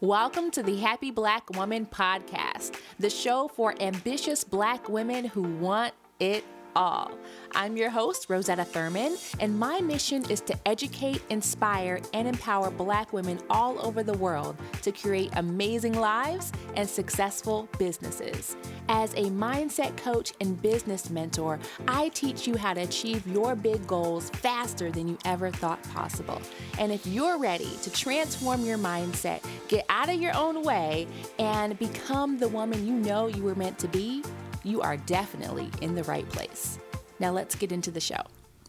Welcome to the Happy Black Woman Podcast, the show for ambitious Black women who want it all. I'm your host, Rosetta Thurman, and my mission is to educate, inspire, and empower Black women all over the world to create amazing lives and successful businesses. As a mindset coach and business mentor, I teach you how to achieve your big goals faster than you ever thought possible. And if you're ready to transform your mindset, get out of your own way, and become the woman you know you were meant to be, you are definitely in the right place. Now let's get into the show.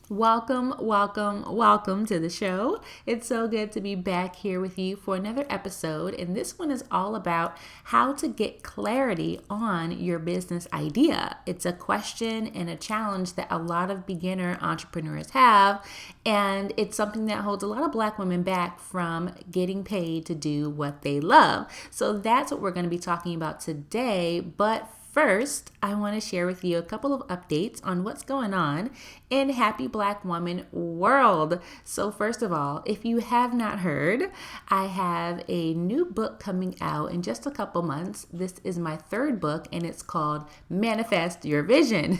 Welcome to the show. It's so good to be back here with you for another episode. And this one is all about how to get clarity on your business idea. It's a question and a challenge that a lot of beginner entrepreneurs have. And it's something that holds a lot of Black women back from getting paid to do what they love. So that's what we're going to be talking about today. But first, I want to share with you a couple of updates on what's going on in Happy Black Woman world. So first of all, if you have not heard, I have a new book coming out in just a couple months. This is my third book and it's called Manifest Your Vision.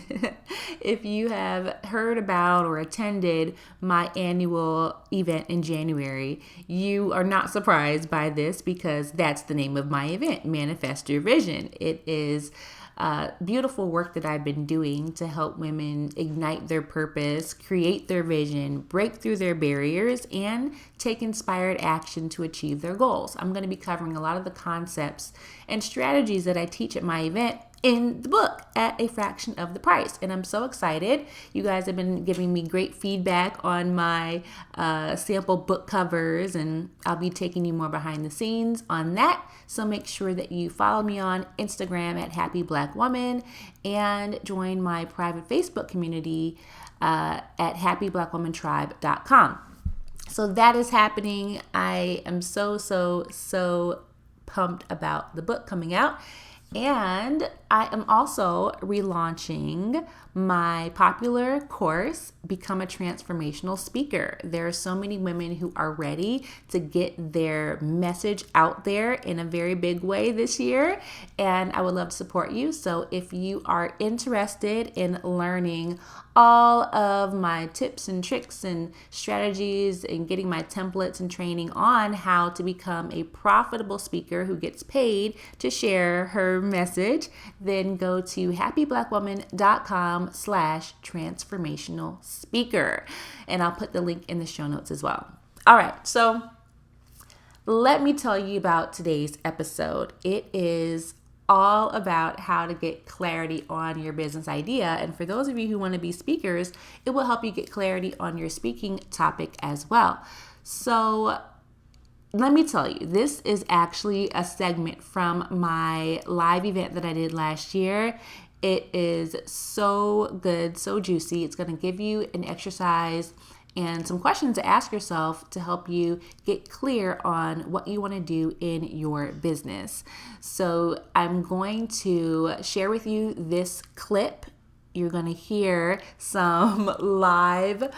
If you have heard about or attended my annual event in January, you are not surprised by this because that's the name of my event, Manifest Your Vision. It is beautiful work that I've been doing to help women ignite their purpose, create their vision, break through their barriers, and take inspired action to achieve their goals. I'm going to be covering a lot of the concepts and strategies that I teach at my event in the book at a fraction of the price. And I'm so excited. You guys have been giving me great feedback on my sample book covers, and I'll be taking you more behind the scenes on that. So make sure that you follow me on Instagram at Happy Black Woman and join my private Facebook community at happyblackwomantribe.com. So that is happening. I am so pumped about the book coming out. And I am also relaunching my popular course, Become a Transformational Speaker. There are so many women who are ready to get their message out there in a very big way this year, and I would love to support you. So if you are interested in learning all of my tips and tricks and strategies and getting my templates and training on how to become a profitable speaker who gets paid to share her message, then go to happyblackwoman.com/transformational speaker. And I'll put the link in the show notes as well. All right, so let me tell you about today's episode. It is all about how to get clarity on your business idea. And for those of you who want to be speakers, it will help you get clarity on your speaking topic as well. So let me tell you, this is actually a segment from my live event that I did last year. It is so good, so juicy. It's going to give you an exercise and some questions to ask yourself to help you get clear on what you want to do in your business. So I'm going to share with you this clip. You're going to hear some live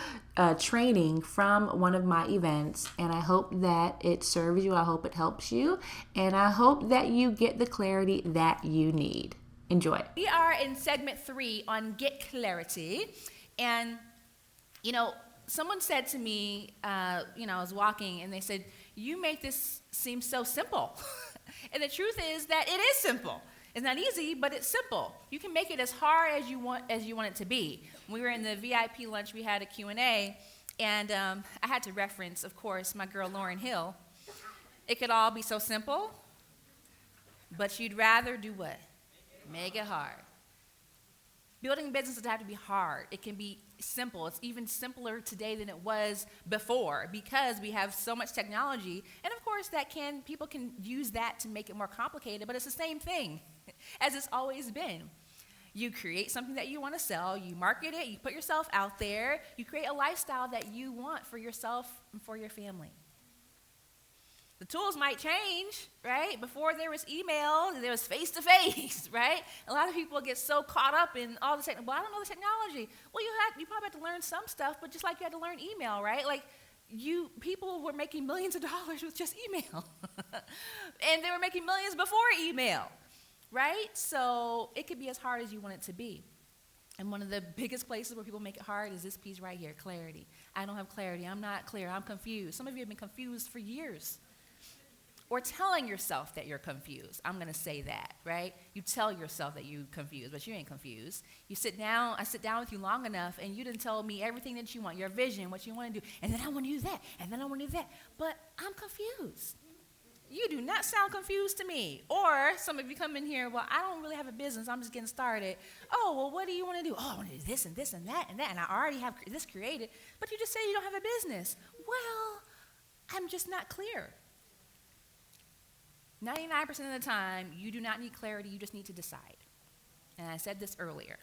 training from one of my events, and I hope that it serves you. I hope it helps you, and I hope that you get the clarity that you need. Enjoy. We are in segment 3 on Get Clarity, and someone said to me, I was walking, and they said, "You make this seem so simple." And the truth is that it is simple. It's not easy, but it's simple. You can make it as hard as you want it to be. When we were in the VIP lunch, we had a Q&A, and I had to reference, of course, my girl Lauryn Hill. It could all be so simple, but you'd rather do what? Make it hard. Building a business doesn't have to be hard. It can be simple. It's even simpler today than it was before because we have so much technology. And of course, people can use that to make it more complicated, but it's the same thing as it's always been. You create something that you want to sell, you market it, you put yourself out there, you create a lifestyle that you want for yourself and for your family. The tools might change, right? Before there was email, there was face-to-face, right? A lot of people get so caught up in all the technology. Well, I don't know the technology. Well, you probably have to learn some stuff, but just like you had to learn email, right? Like people were making millions of dollars with just email. And they were making millions before email, right? So it could be as hard as you want it to be. And one of the biggest places where people make it hard is this piece right here, clarity. I don't have clarity. I'm not clear. I'm confused. Some of you have been confused for years. Or telling yourself that you're confused. I'm going to say that, right? You tell yourself that you're confused, but you ain't confused. You sit down, I sit down with you long enough, and you didn't tell me everything that you want, your vision, what you want to do, and then I want to do that, and then I want to do that. But I'm confused. You do not sound confused to me. Or some of you come in here, well, I don't really have a business. I'm just getting started. Oh, well, what do you want to do? Oh, I want to do this and this and that, and I already have this created. But you just say you don't have a business. Well, I'm just not clear. 99% of the time, you do not need clarity. You just need to decide. And I said this earlier.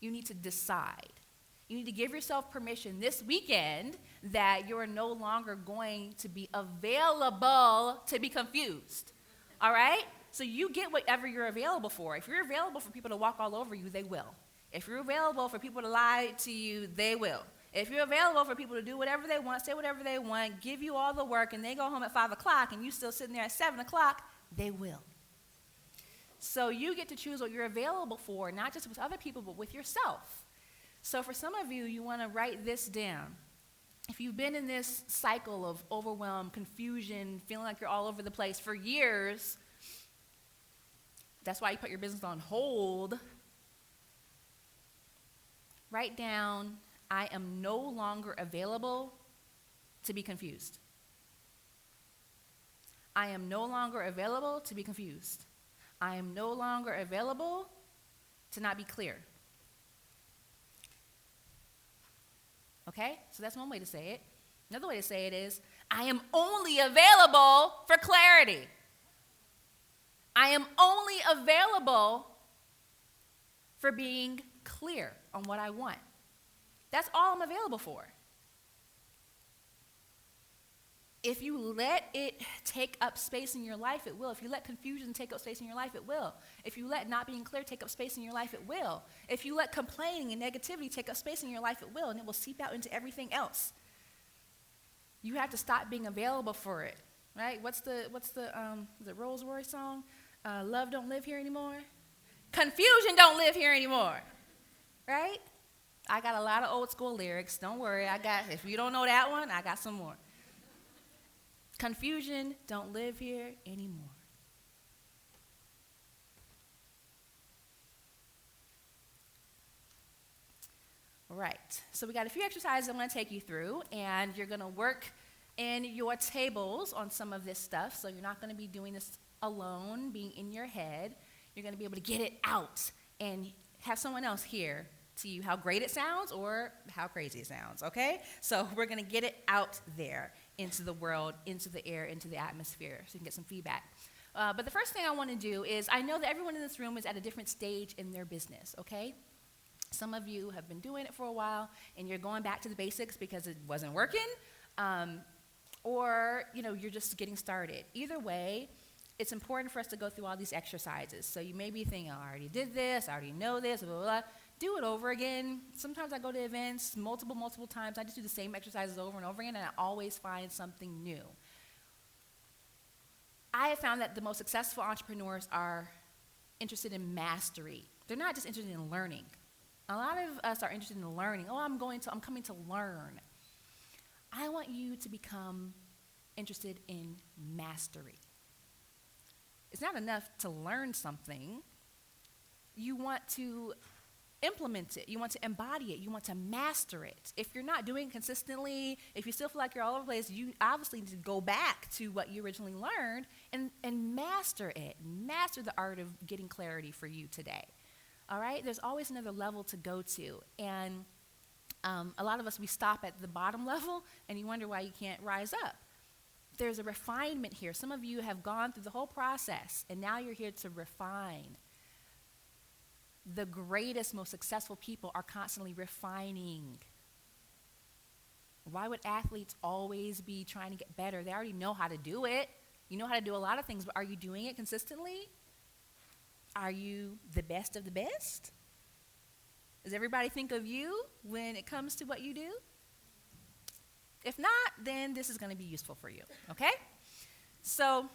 You need to decide. You need to give yourself permission this weekend that you're no longer going to be available to be confused. All right? So you get whatever you're available for. If you're available for people to walk all over you, they will. If you're available for people to lie to you, they will. If you're available for people to do whatever they want, say whatever they want, give you all the work, and they go home at 5 o'clock and you still sitting there at 7 o'clock, they will. So you get to choose what you're available for, not just with other people, but with yourself. So for some of you, you want to write this down. If you've been in this cycle of overwhelm, confusion, feeling like you're all over the place for years, that's why you put your business on hold. Write down, I am no longer available to be confused. I am no longer available to be confused. I am no longer available to not be clear. Okay? So that's one way to say it. Another way to say it is, I am only available for clarity. I am only available for being clear on what I want. That's all I'm available for. If you let it take up space in your life, it will. If you let confusion take up space in your life, it will. If you let not being clear take up space in your life, it will. If you let complaining and negativity take up space in your life, it will, and it will seep out into everything else. You have to stop being available for it, right? What's the Rolls-Royce song? Love don't live here anymore. Confusion don't live here anymore, right? I got a lot of old school lyrics. Don't worry, if you don't know that one, I got some more. Confusion don't live here anymore. All right, so we got a few exercises I'm going to take you through, and you're going to work in your tables on some of this stuff, so you're not going to be doing this alone, being in your head. You're going to be able to get it out and have someone else hear to you how great it sounds or how crazy it sounds, okay? So we're going to get it out there into the world, into the air, into the atmosphere, so you can get some feedback. But the first thing I want to do is, I know that everyone in this room is at a different stage in their business, okay? Some of you have been doing it for a while, and you're going back to the basics because it wasn't working, or you're just getting started. Either way, it's important for us to go through all these exercises. So you may be thinking, I already did this, I already know this, blah, blah, blah. Do it over again. Sometimes I go to events multiple times. I just do the same exercises over and over again, and I always find something new. I have found that the most successful entrepreneurs are interested in mastery. They're not just interested in learning. A lot of us are interested in learning. Oh, I'm coming to learn. I want you to become interested in mastery. It's not enough to learn something. You want to implement it. You want to embody it. You want to master it. If you're not doing it consistently, if you still feel like you're all over the place, you obviously need to go back to what you originally learned and master it. Master the art of getting clarity for you today. All right? There's always another level to go to. And a lot of us, we stop at the bottom level, and you wonder why you can't rise up. There's a refinement here. Some of you have gone through the whole process, and now you're here to refine. The greatest, most successful people are constantly refining. Why would athletes always be trying to get better? They already know how to do it. You know how to do a lot of things, but are you doing it consistently? Are you the best of the best? Does everybody think of you when it comes to what you do? If not, then this is going to be useful for you, okay? So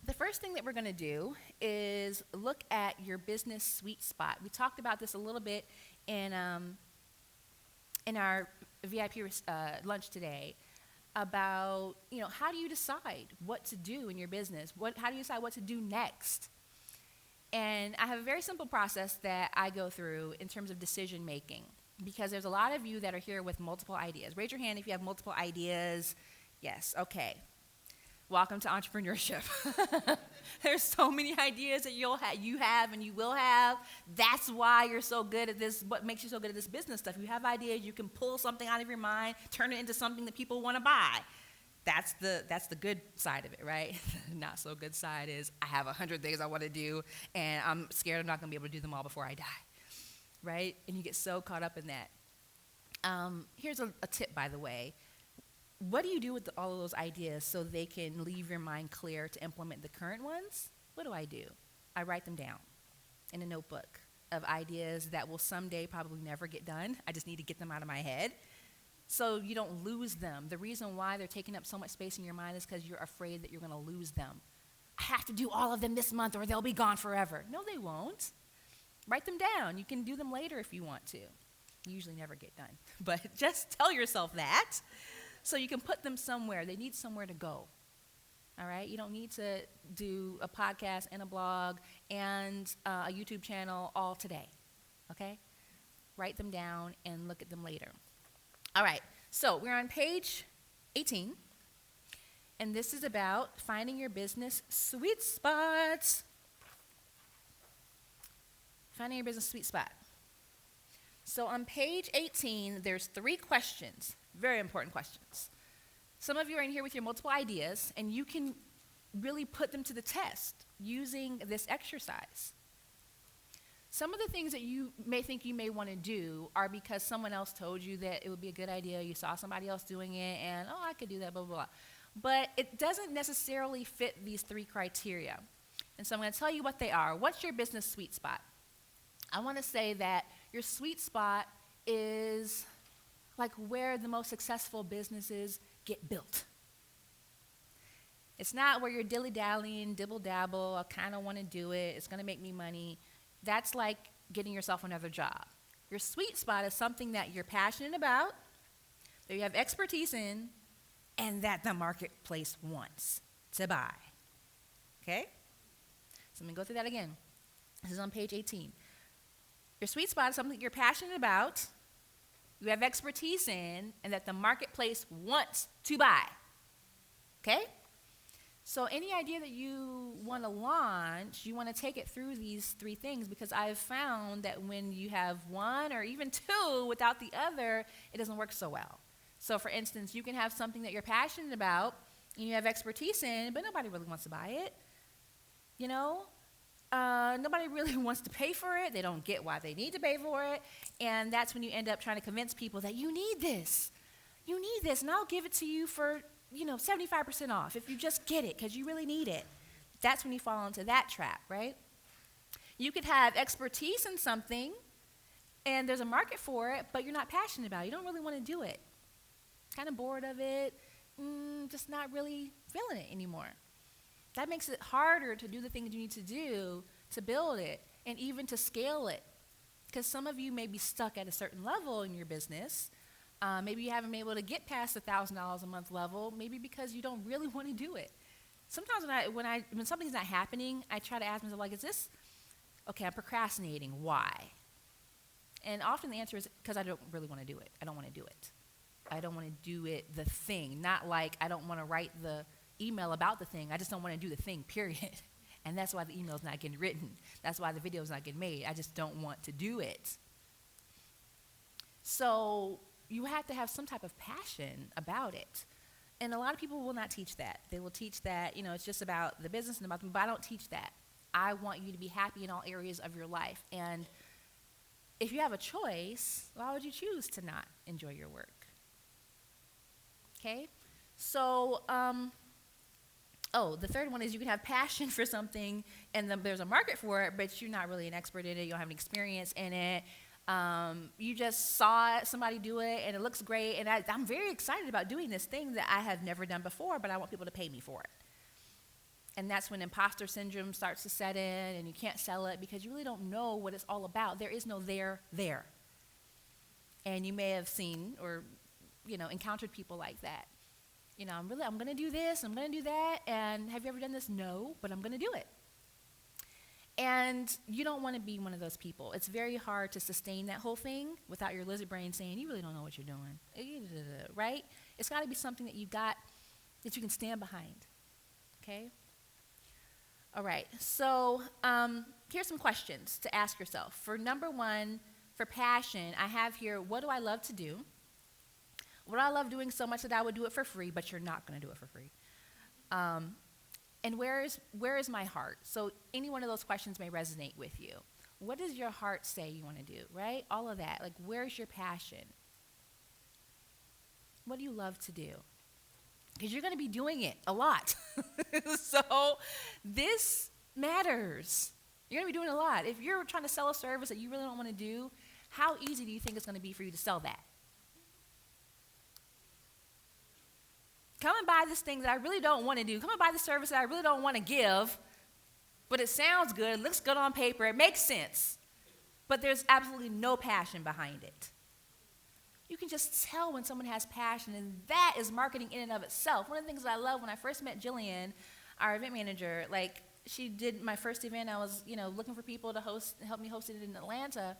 The first thing that we're going to do is look at your business sweet spot. We talked about this a little bit in our VIP lunch today about, how do you decide what to do in your business? How do you decide what to do next? And I have a very simple process that I go through in terms of decision making, because there's a lot of you that are here with multiple ideas. Raise your hand if you have multiple ideas. Yes, okay. Welcome to entrepreneurship. There's so many ideas that you have and you will have. That's why you're so good at this, what makes you so good at this business stuff. You have ideas, you can pull something out of your mind, turn it into something that people want to buy. That's the good side of it, right? The not so good side is I have 100 things I want to do, and I'm scared I'm not going to be able to do them all before I die, right? And you get so caught up in that. Here's a tip, by the way. What do you do with all of those ideas so they can leave your mind clear to implement the current ones? What do? I write them down in a notebook of ideas that will someday probably never get done. I just need to get them out of my head so you don't lose them. The reason why they're taking up so much space in your mind is because you're afraid that you're going to lose them. I have to do all of them this month or they'll be gone forever. No, they won't. Write them down. You can do them later if you want to. You usually never get done. But just tell yourself that. So you can put them somewhere. They need somewhere to go, all right? You don't need to do a podcast and a blog and a YouTube channel all today, okay? Write them down and look at them later. All right, so we're on page 18, and this is about finding your business sweet spots. Finding your business sweet spot. So on page 18, there's 3 questions. Very important questions. Some of you are in here with your multiple ideas, and you can really put them to the test using this exercise. Some of the things that you may think you may want to do are because someone else told you that it would be a good idea, you saw somebody else doing it, and, I could do that, blah, blah, blah. But it doesn't necessarily fit these 3 criteria. And so I'm going to tell you what they are. What's your business sweet spot? I want to say that your sweet spot is like where the most successful businesses get built. It's not where you're dilly-dallying, dibble-dabble, I kind of want to do it, it's going to make me money. That's like getting yourself another job. Your sweet spot is something that you're passionate about, that you have expertise in, and that the marketplace wants to buy. Okay? So I'm going to go through that again. This is on page 18. Your sweet spot is something you're passionate about, you have expertise in, and that the marketplace wants to buy. Okay? So any idea that you want to launch, you want to take it through these 3 things, because I've found that when you have one or even 2 without the other, it doesn't work so well. So for instance, you can have something that you're passionate about and you have expertise in, but nobody really wants to buy it. Nobody really wants to pay for it. They don't get why they need to pay for it. And that's when you end up trying to convince people that you need this. You need this, and I'll give it to you for, 75% off if you just get it because you really need it. That's when you fall into that trap, right? You could have expertise in something, and there's a market for it, but you're not passionate about it. You don't really want to do it. Kind of bored of it, just not really feeling it anymore. That makes it harder to do the things you need to do to build it and even to scale it. Because some of you may be stuck at a certain level in your business. Maybe you haven't been able to get past the $1,000 a month level, maybe because you don't really want to do it. Sometimes when something's not happening, I try to ask myself, like, is this, okay, I'm procrastinating, why? And often the answer is because I don't really want to do it. I don't want to do it. I don't want to do it, the thing. Not like I don't want to write the email about the thing. I just don't want to do the thing, period. And that's why the email's not getting written. That's why the video's not getting made. I just don't want to do it. So you have to have some type of passion about it. And a lot of people will not teach that. They will teach that, it's just about the business and about them, but I don't teach that. I want you to be happy in all areas of your life. And if you have a choice, why would you choose to not enjoy your work? Okay? So, the third one is you can have passion for something and there's a market for it, but you're not really an expert in it. You don't have any experience in it. You just saw somebody do it and it looks great. And I'm very excited about doing this thing that I have never done before, but I want people to pay me for it. And that's when imposter syndrome starts to set in, and you can't sell it because you really don't know what it's all about. There is no there. And you may have seen or, encountered people like that. I'm going to do this, I'm going to do that, and have you ever done this? No, but I'm going to do it. And you don't want to be one of those people. It's very hard to sustain that whole thing without your lizard brain saying, you really don't know what you're doing, right? It's got to be something that you can stand behind, okay? All right, so here's some questions to ask yourself. For number one, for passion, I have here, what do I love to do? What do I love doing so much that I would do it for free, but you're not going to do it for free? And where is my heart? So any one of those questions may resonate with you. What does your heart say you want to do, right? All of that. Like, where's your passion? What do you love to do? Because you're going to be doing it a lot. So this matters. You're going to be doing it a lot. If you're trying to sell a service that you really don't want to do, how easy do you think it's going to be for you to sell that? Come and buy this thing that I really don't want to do. Come and buy the service that I really don't want to give, but it sounds good, looks good on paper, it makes sense, but there's absolutely no passion behind it. You can just tell when someone has passion, and that is marketing in and of itself. One of the things that I love when I first met Jillian, our event manager, like she did my first event. I was, looking for people to help me host it in Atlanta.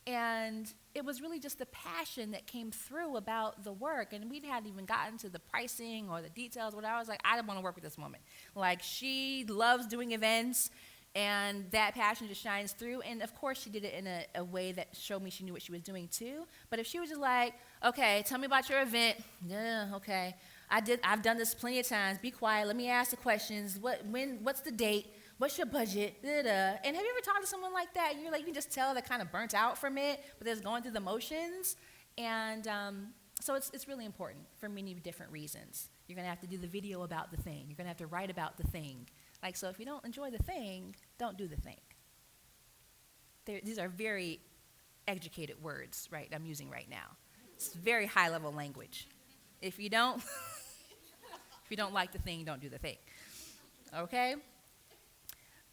And it was really just the passion that came through about the work. And we hadn't even gotten to the pricing or the details. What I was like, I don't want to work with this woman. Like, she loves doing events, and that passion just shines through. And, of course, she did it in a way that showed me she knew what she was doing, too. But if she was just like, okay, tell me about your event. Yeah, okay. I've done this plenty of times. Be quiet. Let me ask the questions. What's the date? What's your budget? Da-da. And have you ever talked to someone like that? You're like, you can just tell they're kind of burnt out from it, but they're just going through the motions. And so it's really important for many different reasons. You're going to have to do the video about the thing. You're going to have to write about the thing. Like, so if you don't enjoy the thing, don't do the thing. These are very educated words, right, I'm using right now. It's very high-level language. If you don't like the thing, don't do the thing. Okay?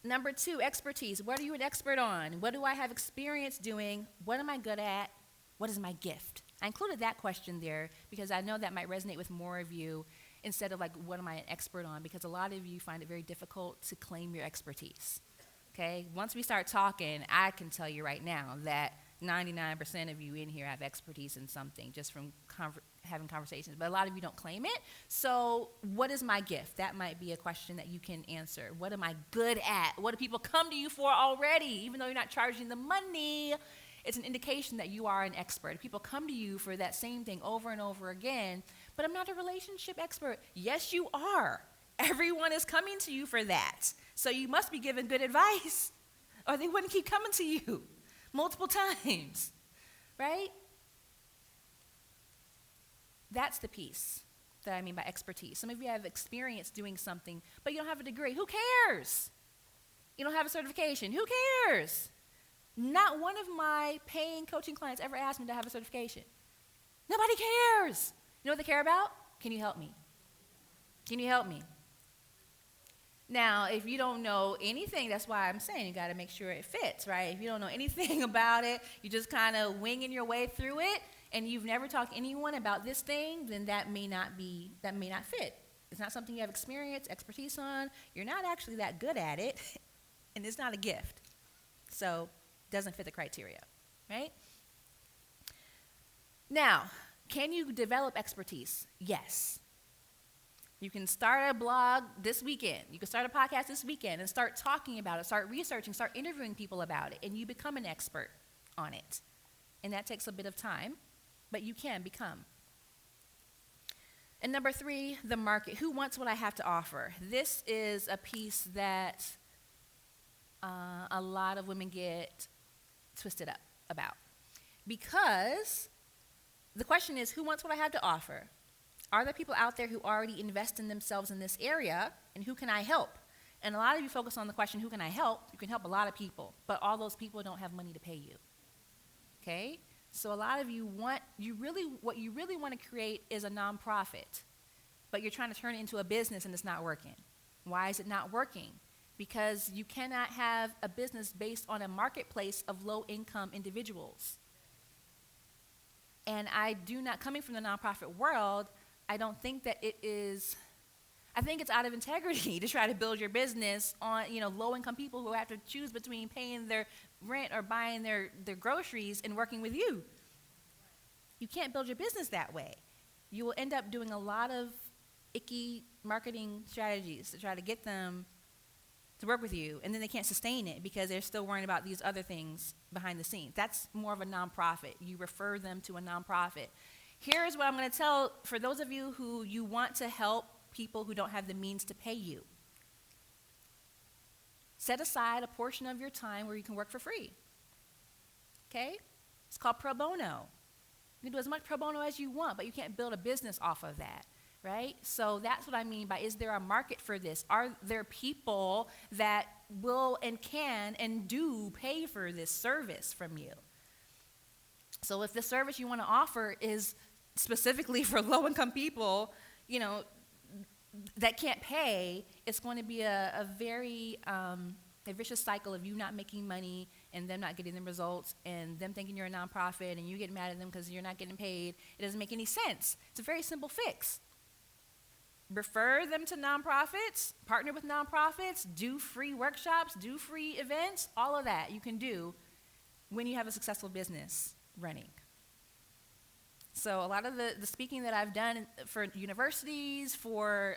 Number two, expertise. What are you an expert on? What do I have experience doing? What am I good at? What is my gift? I included that question there because I know that might resonate with more of you instead of like, what am I an expert on? Because a lot of you find it very difficult to claim your expertise. Okay? Once we start talking, I can tell you right now that 99% of you in here have expertise in something just from having conversations, but a lot of you don't claim it. So what is my gift? That might be a question that you can answer. What am I good at? What do people come to you for already? Even though you're not charging the money, it's an indication that you are an expert. People come to you for that same thing over and over again, but I'm not a relationship expert. Yes, you are. Everyone is coming to you for that. So you must be giving good advice, or they wouldn't keep coming to you multiple times, right? That's the piece that I mean by expertise. Some of you have experience doing something, but you don't have a degree. Who cares? You don't have a certification. Who cares? Not one of my paying coaching clients ever asked me to have a certification. Nobody cares. You know what they care about? Can you help me? Can you help me? Now, if you don't know anything, that's why I'm saying you got to make sure it fits, right? If you don't know anything about it, you just kind of winging your way through it, and you've never talked to anyone about this thing, then that may not fit. It's not something you have expertise on. You're not actually that good at it, and it's not a gift. So it doesn't fit the criteria, right? Now, can you develop expertise? Yes. You can start a blog this weekend. You can start a podcast this weekend and start talking about it, start researching, start interviewing people about it, and you become an expert on it. And that takes a bit of time, but you can become. And number three, the market. Who wants what I have to offer? This is a piece that a lot of women get twisted up about. Because the question is, who wants what I have to offer? Are there people out there who already invest in themselves in this area, and who can I help? And a lot of you focus on the question, who can I help? You can help a lot of people, but all those people don't have money to pay you, okay? So a lot of you what you really want to create is a nonprofit, but you're trying to turn it into a business and it's not working. Why is it not working? Because you cannot have a business based on a marketplace of low-income individuals. And coming from the nonprofit world, I don't think that it is, I think it's out of integrity to try to build your business on, low-income people who have to choose between paying their rent or buying their groceries and working with you. You can't build your business that way. You will end up doing a lot of icky marketing strategies to try to get them to work with you, and then they can't sustain it because they're still worrying about these other things behind the scenes. That's more of a nonprofit. You refer them to a nonprofit. Here's what I'm going to tell for those of you who you want to help people who don't have the means to pay you. Set aside a portion of your time where you can work for free. Okay? It's called pro bono. You can do as much pro bono as you want, but you can't build a business off of that. Right? So that's what I mean by, is there a market for this? Are there people that will and can and do pay for this service from you? So if the service you want to offer is specifically for low-income people, that can't pay, it's going to be a very a vicious cycle of you not making money and them not getting the results and them thinking you're a nonprofit and you get mad at them because you're not getting paid. It doesn't make any sense. It's a very simple fix. Refer them to nonprofits, partner with nonprofits, do free workshops, do free events, all of that you can do when you have a successful business running. So a lot of the speaking that I've done for universities, for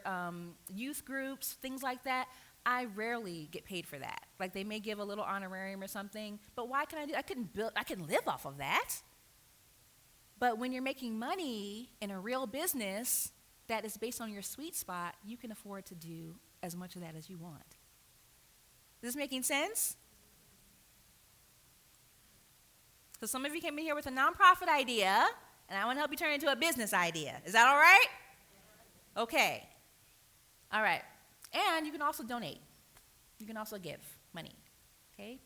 youth groups, things like that, I rarely get paid for that. Like they may give a little honorarium or something, but why can I do? I can live off of that. But when you're making money in a real business that is based on your sweet spot, you can afford to do as much of that as you want. Is this making sense? So some of you came in here with a nonprofit idea, and I want to help you turn it into a business idea. Is that all right? Okay. All right. And you can also donate. You can also give money. Okay?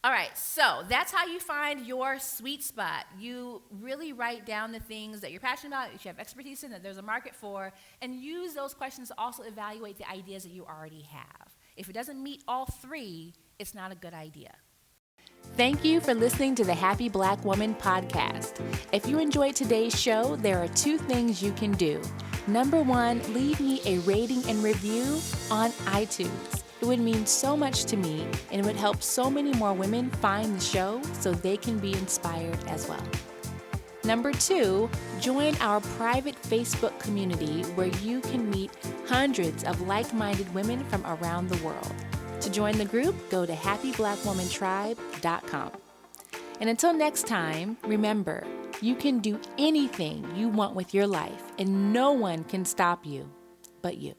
All right, so that's how you find your sweet spot. You really write down the things that you're passionate about, that you have expertise in, that there's a market for, and use those questions to also evaluate the ideas that you already have. If it doesn't meet all three, it's not a good idea. Thank you for listening to the Happy Black Woman podcast. If you enjoyed today's show, there are 2 things you can do. Number 1, leave me a rating and review on iTunes. It would mean so much to me, and it would help so many more women find the show so they can be inspired as well. Number 2, join our private Facebook community where you can meet hundreds of like-minded women from around the world. To join the group, go to happyblackwomantribe.com. And until next time, remember, you can do anything you want with your life, and no one can stop you but you.